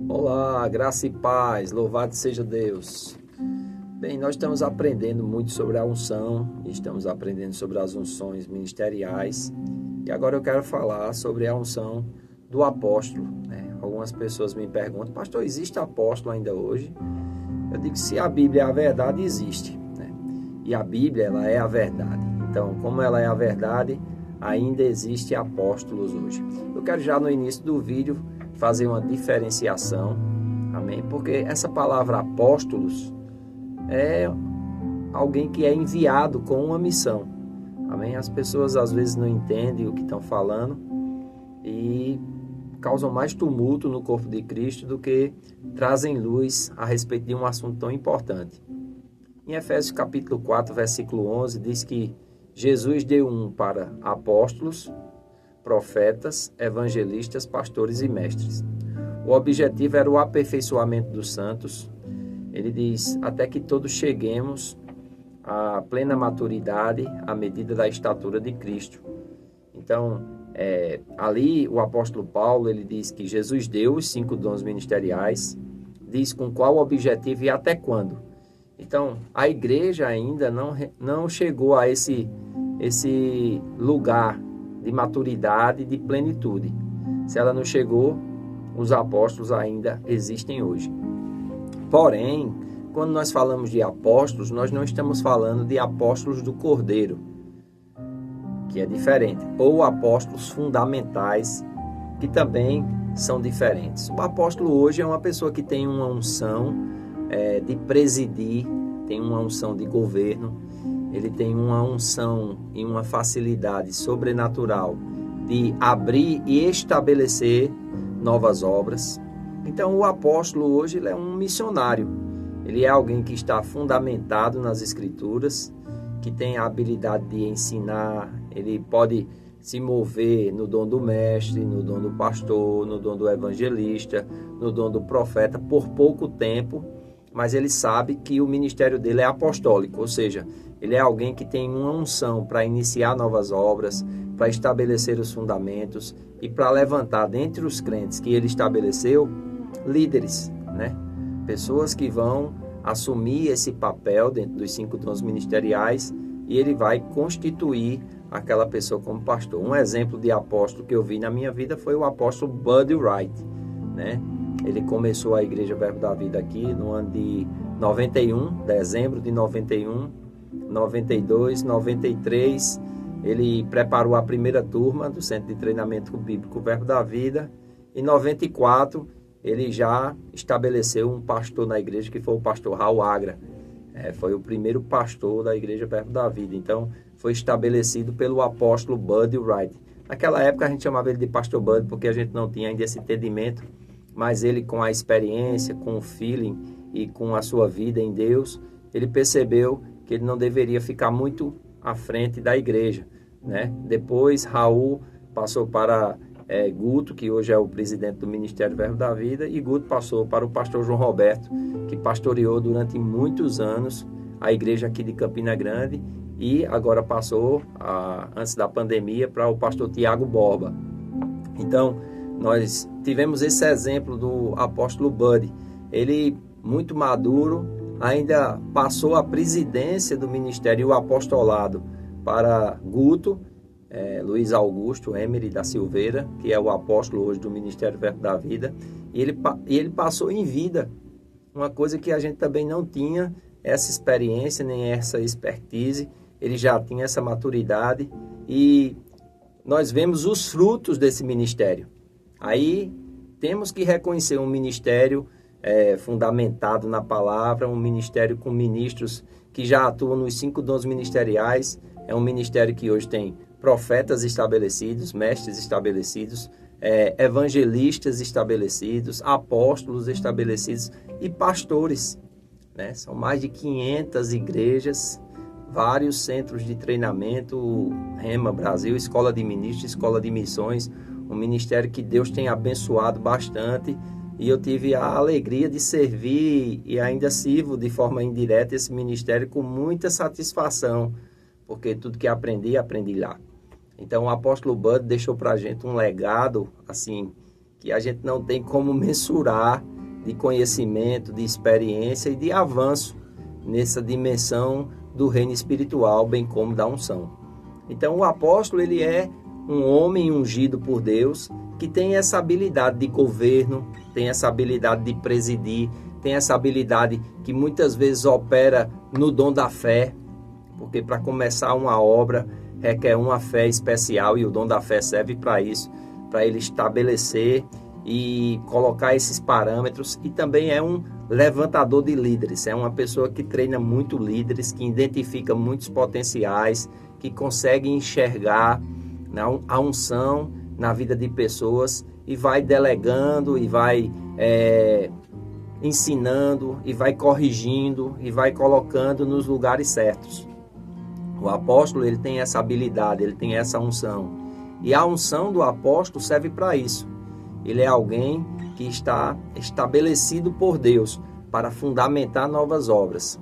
Olá, graça e paz, louvado seja Deus. Bem, nós estamos aprendendo muito sobre a unção, estamos aprendendo sobre as unções ministeriais e agora eu quero falar sobre a unção do apóstolo, né? Algumas pessoas me perguntam, pastor, existe apóstolo ainda hoje? Eu digo, se a Bíblia é a verdade, existe, né? E a Bíblia, ela é a verdade. Então, como ela é a verdade, ainda existe apóstolos hoje. Eu quero já no início do vídeo fazer uma diferenciação, amém? Porque essa palavra apóstolos é alguém que é enviado com uma missão, amém? As pessoas às vezes não entendem o que estão falando e causam mais tumulto no corpo de Cristo do que trazem luz a respeito de um assunto tão importante. Em Efésios capítulo 4, versículo 11, diz que Jesus deu para apóstolos, profetas, evangelistas, pastores e mestres. O objetivo era o aperfeiçoamento dos santos. Ele diz, até que todos cheguemos à plena maturidade, à medida da estatura de Cristo. Então, ali o apóstolo Paulo, ele diz que Jesus deu os 5 dons ministeriais, diz com qual objetivo e até quando. Então, a igreja ainda não chegou a esse lugar de maturidade, de plenitude. Se ela não chegou, os apóstolos ainda existem hoje. Porém, quando nós falamos de apóstolos, nós não estamos falando de apóstolos do Cordeiro, que é diferente, ou apóstolos fundamentais, que também são diferentes. O apóstolo hoje é uma pessoa que tem uma unção de presidir, tem uma unção de governo, ele tem uma unção e uma facilidade sobrenatural de abrir e estabelecer novas obras. Então, o apóstolo hoje ele é um missionário. Ele é alguém que está fundamentado nas Escrituras, que tem a habilidade de ensinar, ele pode se mover no dom do mestre, no dom do pastor, no dom do evangelista, no dom do profeta, por pouco tempo, mas ele sabe que o ministério dele é apostólico, ou seja, ele é alguém que tem uma unção para iniciar novas obras, para estabelecer os fundamentos e para levantar dentre os crentes que ele estabeleceu, líderes, né? Pessoas que vão assumir esse papel dentro dos 5 dons ministeriais e ele vai constituir aquela pessoa como pastor. Um exemplo de apóstolo que eu vi na minha vida foi o apóstolo Buddy Wright, né? Ele começou a Igreja Verbo da Vida aqui no ano de 91, dezembro de 91, 92, 93, ele preparou a primeira turma do Centro de Treinamento Bíblico Verbo da Vida. Em 94, ele já estabeleceu um pastor na igreja, que foi o pastor Raul Agra. Foi o primeiro pastor da Igreja Verbo da Vida. Então, foi estabelecido pelo apóstolo Buddy Wright. Naquela época, a gente chamava ele de pastor Buddy, porque a gente não tinha ainda esse entendimento, mas ele, com a experiência, com o feeling e com a sua vida em Deus, ele percebeu que ele não deveria ficar muito à frente da igreja, né? Depois, Raul passou para Guto, que hoje é o presidente do Ministério Verbo da Vida, e Guto passou para o pastor João Roberto, que pastoreou durante muitos anos a igreja aqui de Campina Grande, e agora passou, antes da pandemia, para o pastor Tiago Borba. Então, nós tivemos esse exemplo do apóstolo Buddy. Ele, muito maduro, ainda passou a presidência do ministério e o apostolado para Guto, Luiz Augusto Emery da Silveira, que é o apóstolo hoje do Ministério Verbo da Vida, e ele passou em vida, uma coisa que a gente também não tinha essa experiência, nem essa expertise, ele já tinha essa maturidade, e nós vemos os frutos desse ministério. Aí temos que reconhecer um ministério fundamentado na palavra, um ministério com ministros que já atuam nos 5 dons ministeriais. É um ministério que hoje tem profetas estabelecidos, mestres estabelecidos, evangelistas estabelecidos, apóstolos estabelecidos e pastores, né? São mais de 500 igrejas, vários centros de treinamento, Rema Brasil, Escola de Ministros, Escola de Missões, um ministério que Deus tem abençoado bastante, e eu tive a alegria de servir e ainda sirvo de forma indireta esse ministério com muita satisfação, porque tudo que aprendi lá. Então o apóstolo Buddy deixou para a gente um legado assim que a gente não tem como mensurar, de conhecimento, de experiência e de avanço nessa dimensão do reino espiritual, bem como da unção. Então o apóstolo, ele é um homem ungido por Deus, que tem essa habilidade de governo, tem essa habilidade de presidir, tem essa habilidade que muitas vezes opera no dom da fé, porque para começar uma obra requer uma fé especial e o dom da fé serve para isso, para ele estabelecer e colocar esses parâmetros. E também é um levantador de líderes, é uma pessoa que treina muito líderes, que identifica muitos potenciais, que consegue enxergar a unção na vida de pessoas e vai delegando e vai ensinando e vai corrigindo e vai colocando nos lugares certos. O apóstolo, ele tem essa habilidade, ele tem essa unção. E a unção do apóstolo serve para isso. Ele é alguém que está estabelecido por Deus para fundamentar novas obras,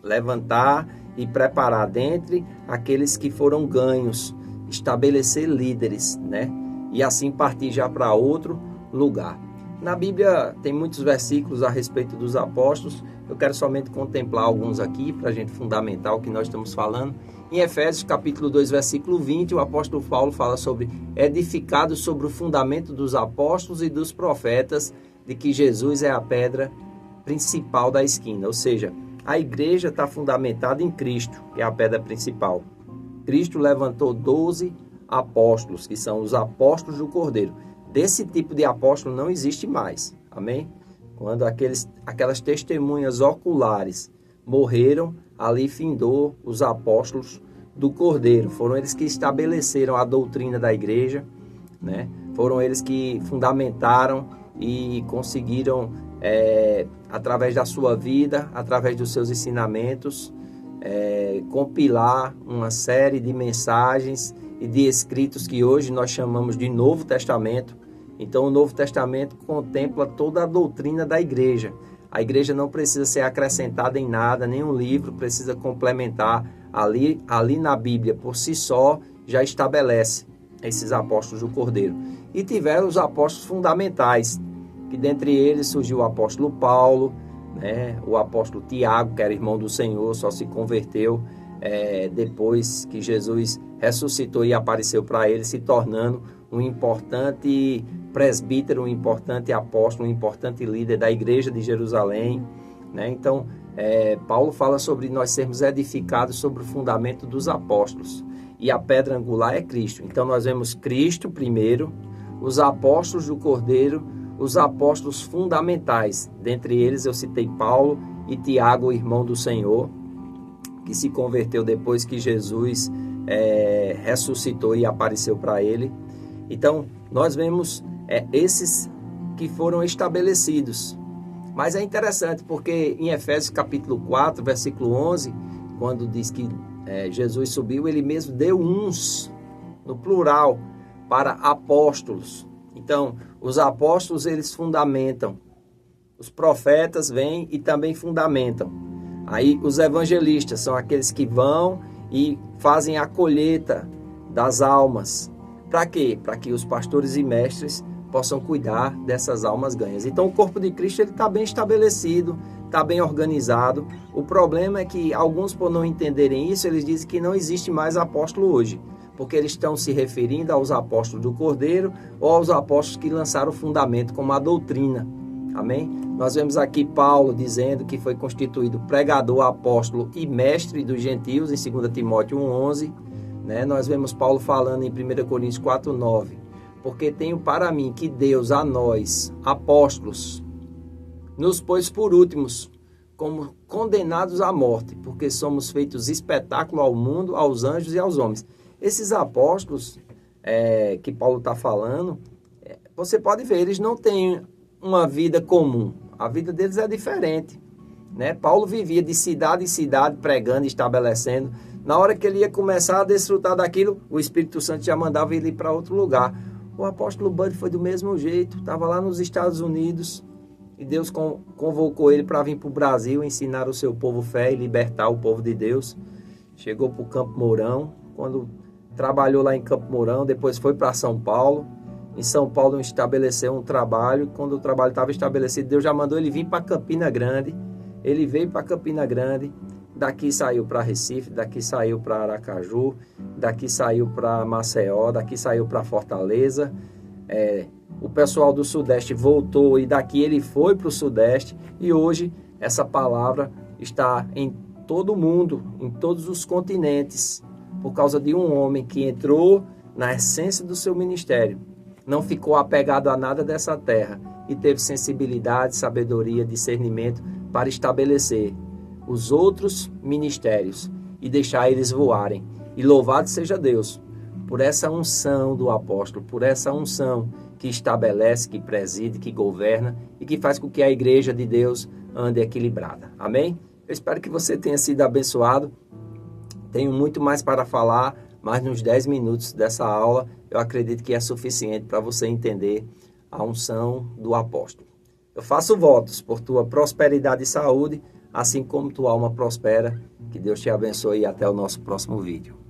levantar e preparar dentre aqueles que foram ganhos, estabelecer líderes, né? E assim partir já para outro lugar. Na Bíblia tem muitos versículos a respeito dos apóstolos. Eu quero somente contemplar alguns aqui para a gente fundamentar o que nós estamos falando. Em Efésios capítulo 2, versículo 20, o apóstolo Paulo fala sobre edificado sobre o fundamento dos apóstolos e dos profetas, de que Jesus é a pedra principal da esquina. Ou seja, a igreja está fundamentada em Cristo, que é a pedra principal. Cristo levantou 12 apóstolos, que são os apóstolos do Cordeiro. Desse tipo de apóstolo não existe mais. Amém? Quando aquelas testemunhas oculares morreram, ali findou os apóstolos do Cordeiro. Foram eles que estabeleceram a doutrina da igreja, né? Foram eles que fundamentaram e conseguiram, através da sua vida, através dos seus ensinamentos, compilar uma série de mensagens e de escritos que hoje nós chamamos de Novo Testamento. Então o Novo Testamento contempla toda a doutrina da igreja. A igreja não precisa ser acrescentada em nada, nenhum livro precisa complementar. Ali na Bíblia, por si só, já estabelece esses apóstolos do Cordeiro. E tiveram os apóstolos fundamentais, que dentre eles surgiu o apóstolo Paulo, né? O apóstolo Tiago, que era irmão do Senhor, só se converteu depois que Jesus ressuscitou e apareceu para ele, se tornando um importante presbítero, um importante apóstolo, um importante líder da igreja de Jerusalém, né? Então, Paulo fala sobre nós sermos edificados sobre o fundamento dos apóstolos, e a pedra angular é Cristo. Então nós vemos Cristo primeiro, os apóstolos do Cordeiro, os apóstolos fundamentais. Dentre eles eu citei Paulo e Tiago, irmão do Senhor, que se converteu depois que Jesus ressuscitou e apareceu para ele. Então nós vemos esses que foram estabelecidos. Mas é interessante porque em Efésios capítulo 4, versículo 11, quando diz que Jesus subiu, ele mesmo deu uns, no plural, para apóstolos. Então, os apóstolos, eles fundamentam. Os profetas vêm e também fundamentam. Aí, os evangelistas são aqueles que vão e fazem a colheita das almas. Para quê? Para que os pastores e mestres possam cuidar dessas almas ganhas. Então o corpo de Cristo está bem estabelecido, está bem organizado. O problema é que alguns, por não entenderem isso, eles dizem que não existe mais apóstolo hoje, porque eles estão se referindo aos apóstolos do Cordeiro ou aos apóstolos que lançaram o fundamento como a doutrina. Amém? Nós vemos aqui Paulo dizendo que foi constituído pregador, apóstolo e mestre dos gentios em 2 Timóteo 1,11. Né? Nós vemos Paulo falando em 1 Coríntios 4,9. Porque tenho para mim que Deus a nós, apóstolos, nos pôs por últimos, como condenados à morte, porque somos feitos espetáculo ao mundo, aos anjos e aos homens. Esses apóstolos que Paulo está falando, você pode ver, eles não têm uma vida comum. A vida deles é diferente. Né? Paulo vivia de cidade em cidade, pregando e estabelecendo. Na hora que ele ia começar a desfrutar daquilo, o Espírito Santo já mandava ele ir para outro lugar. O apóstolo Bud foi do mesmo jeito, estava lá nos Estados Unidos e Deus convocou ele para vir para o Brasil, ensinar o seu povo fé e libertar o povo de Deus. Chegou para o Campo Mourão, quando trabalhou lá em Campo Mourão, depois foi para São Paulo em São Paulo estabeleceu um trabalho. Quando o trabalho estava estabelecido, Deus já mandou ele vir para Campina Grande. Ele veio para Campina Grande, daqui saiu para Recife, daqui saiu para Aracaju, daqui saiu para Maceió, daqui saiu para Fortaleza. O pessoal do Sudeste voltou e daqui ele foi para o Sudeste. E hoje essa palavra está em todo mundo, em todos os continentes, por causa de um homem que entrou na essência do seu ministério, não ficou apegado a nada dessa terra e teve sensibilidade, sabedoria, discernimento para estabelecer os outros ministérios e deixar eles voarem. E louvado seja Deus por essa unção do apóstolo, por essa unção que estabelece, que preside, que governa e que faz com que a igreja de Deus ande equilibrada. Amém? Eu espero que você tenha sido abençoado. Tenho muito mais para falar, mas nos 10 minutos dessa aula eu acredito que é suficiente para você entender a unção do apóstolo. Eu faço votos por tua prosperidade e saúde, assim como tua alma prospera. Que Deus te abençoe e até o nosso próximo vídeo.